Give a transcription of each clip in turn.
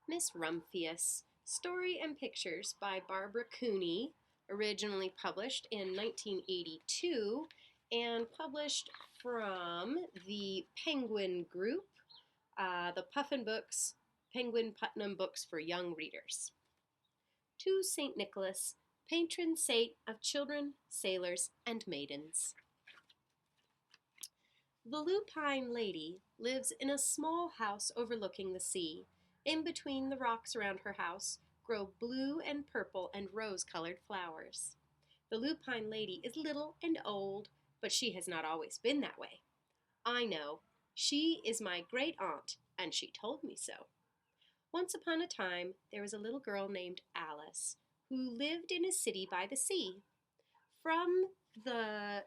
Miss Rumphius, Story and Pictures by Barbara Cooney, originally published in 1982 and published from the Penguin Group, the Puffin Books, Penguin Putnam Books for Young Readers. To St. Nicholas, patron saint of children, sailors, and maidens. The lupine lady lives in a small house overlooking the sea. In between the rocks around her house grow blue and purple and rose-colored flowers. The lupine lady is little and old, but she has not always been that way. I know. She is my great aunt, and she told me so. Once upon a time, there was a little girl named Alice who lived in a city by the sea. From the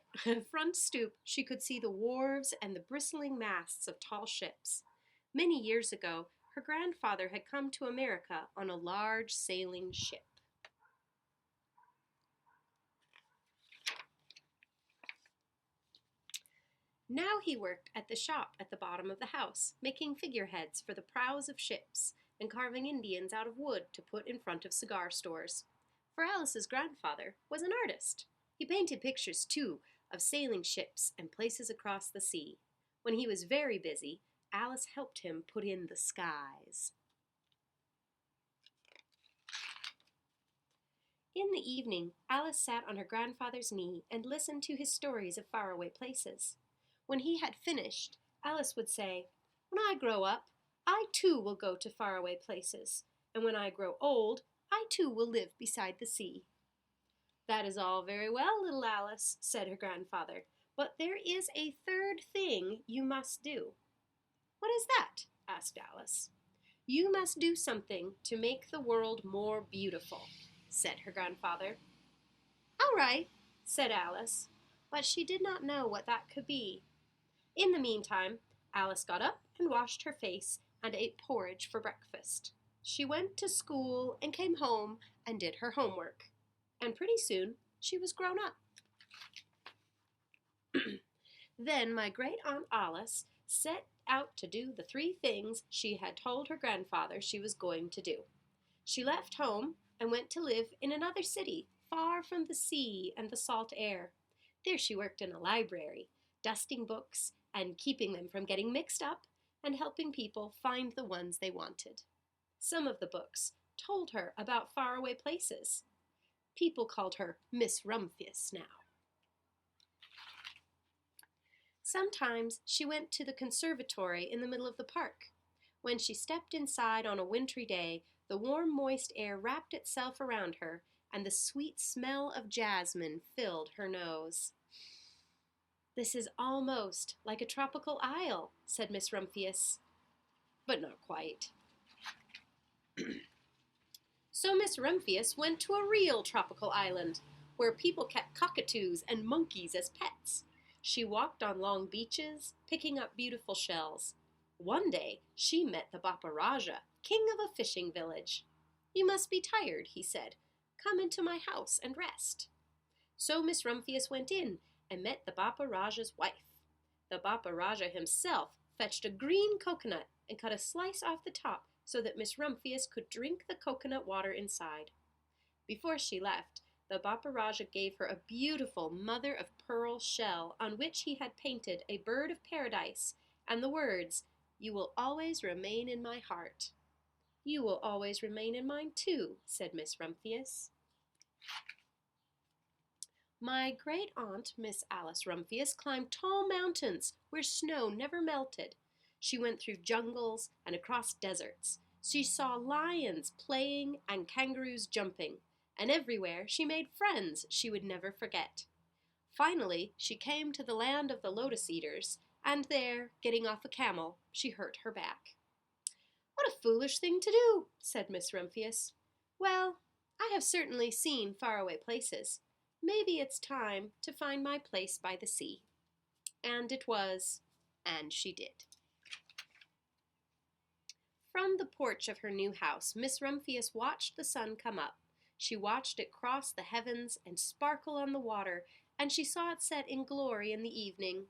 front stoop, she could see the wharves and the bristling masts of tall ships. Many years ago, her grandfather had come to America on a large sailing ship. Now he worked at the shop at the bottom of the house, making figureheads for the prows of ships and carving Indians out of wood to put in front of cigar stores. For Alice's grandfather was an artist. He painted pictures, too, of sailing ships and places across the sea. When he was very busy, Alice helped him put in the skies. In the evening, Alice sat on her grandfather's knee and listened to his stories of faraway places. When he had finished, Alice would say, "When I grow up, I too will go to faraway places, and when I grow old, I too will live beside the sea." "That is all very well, little Alice," said her grandfather, "but there is a third thing you must do." "What is that?" asked Alice. "You must do something to make the world more beautiful," said her grandfather. "All right," said Alice, but she did not know what that could be. In the meantime, Alice got up and washed her face and ate porridge for breakfast. She went to school and came home and did her homework. And pretty soon she was grown up. Then my great aunt Alice set out to do the three things she had told her grandfather she was going to do. She left home and went to live in another city, far from the sea and the salt air. There she worked in a library, dusting books and keeping them from getting mixed up, and helping people find the ones they wanted. Some of the books told her about faraway places. People called her Miss Rumphius now. Sometimes she went to the conservatory in the middle of the park. When she stepped inside on a wintry day, the warm, moist air wrapped itself around her, and the sweet smell of jasmine filled her nose. "This is almost like a tropical isle," said Miss Rumphius. "But not quite." So Miss Rumphius went to a real tropical island, where people kept cockatoos and monkeys as pets. She walked on long beaches, picking up beautiful shells. One day she met the Bapa Raja, king of a fishing village. "You must be tired," he said. "Come into my house and rest." So Miss Rumphius went in and met the Bapa Raja's wife. The Bapa Raja himself fetched a green coconut and cut a slice off the top so that Miss Rumphius could drink the coconut water inside. Before she left, the Bapa Raja gave her a beautiful mother-of-pearl shell on which he had painted a bird of paradise and the words, "You will always remain in my heart." "You will always remain in mine too," said Miss Rumphius. My great aunt, Miss Alice Rumphius, climbed tall mountains where snow never melted. She went through jungles and across deserts. She saw lions playing and kangaroos jumping, and everywhere she made friends she would never forget. Finally, she came to the land of the lotus eaters, and there, getting off a camel, she hurt her back. "What a foolish thing to do," said Miss Rumphius. "Well, I have certainly seen faraway places. Maybe it's time to find my place by the sea." And it was, and she did. From the porch of her new house, Miss Rumphius watched the sun come up. She watched it cross the heavens and sparkle on the water, and she saw it set in glory in the evening.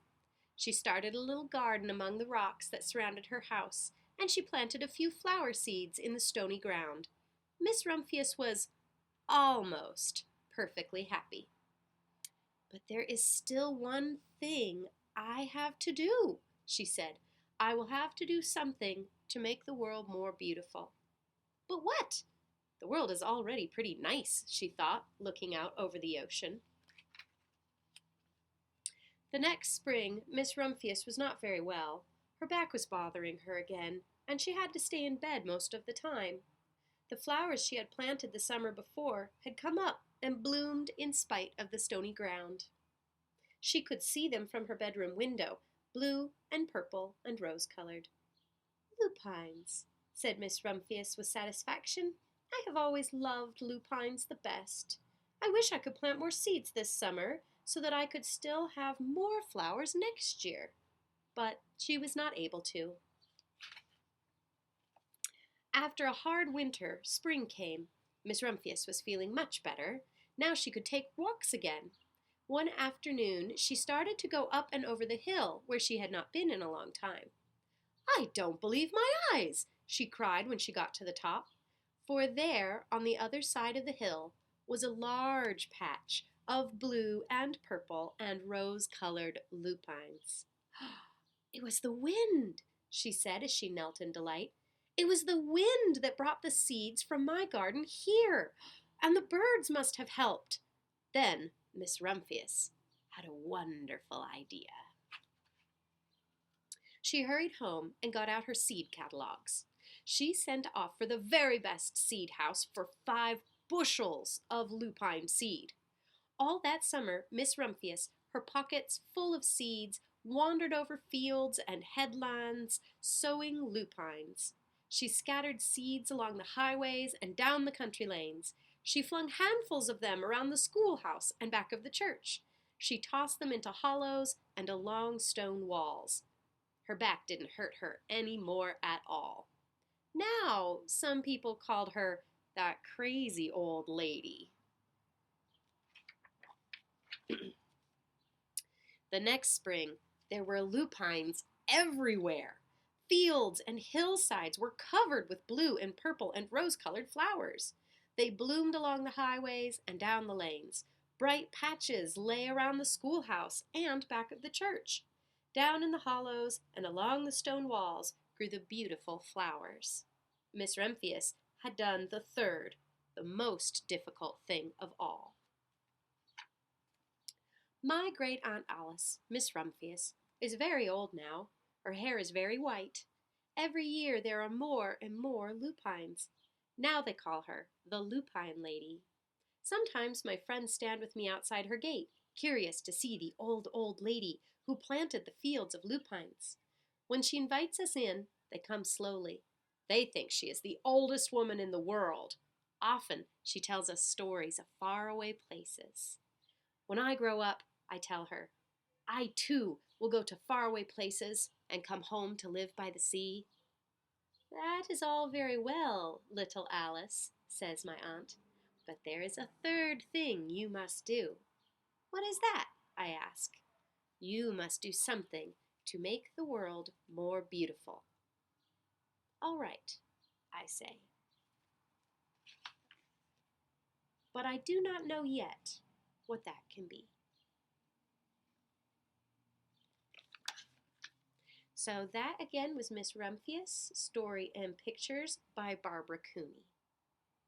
She started a little garden among the rocks that surrounded her house, and she planted a few flower seeds in the stony ground. Miss Rumphius was almost perfectly happy. "But there is still one thing I have to do," she said. "I will have to do something to make the world more beautiful." "But what?" "The world is already pretty nice," she thought, looking out over the ocean. The next spring, Miss Rumphius was not very well. Her back was bothering her again, and she had to stay in bed most of the time. The flowers she had planted the summer before had come up and bloomed in spite of the stony ground. She could see them from her bedroom window, blue and purple and rose-colored. "Lupines," said Miss Rumphius with satisfaction. "I have always loved lupines the best. I wish I could plant more seeds this summer so that I could still have more flowers next year." But she was not able to. After a hard winter, spring came. Miss Rumphius was feeling much better. Now she could take walks again. One afternoon, she started to go up and over the hill where she had not been in a long time. "I don't believe my eyes!" she cried when she got to the top. For there, on the other side of the hill, was a large patch of blue and purple and rose-colored lupines. "It was the wind," she said as she knelt in delight. "It was the wind that brought the seeds from my garden here, and the birds must have helped." Then Miss Rumphius had a wonderful idea. She hurried home and got out her seed catalogs. She sent off for the very best seed house for 5 bushels of lupine seed. All that summer, Miss Rumphius, her pockets full of seeds, wandered over fields and headlands, sowing lupines. She scattered seeds along the highways and down the country lanes. She flung handfuls of them around the schoolhouse and back of the church. She tossed them into hollows and along stone walls. Her back didn't hurt her any more at all. Now, some people called her that crazy old lady. The next spring, there were lupines everywhere. Fields and hillsides were covered with blue and purple and rose-colored flowers. They bloomed along the highways and down the lanes. Bright patches lay around the schoolhouse and back of the church. Down in the hollows and along the stone walls grew the beautiful flowers. Miss Rumphius had done the third, the most difficult thing of all. My great-aunt Alice, Miss Rumphius, is very old now. Her hair is very white. Every year there are more and more lupines. Now they call her the Lupine Lady. Sometimes my friends stand with me outside her gate, curious to see the old lady who planted the fields of lupines. When she invites us in, they come slowly. They think she is the oldest woman in the world. Often she tells us stories of faraway places. When I grow up, I tell her, I too will go to faraway places and come home to live by the sea. "That is all very well, little Alice," says my aunt, "but there is a third thing you must do." "What is that?" I ask. "You must do something to make the world more beautiful." "All right," I say. But I do not know yet what that can be. So that again was Miss Rumphius, Story and Pictures by Barbara Cooney.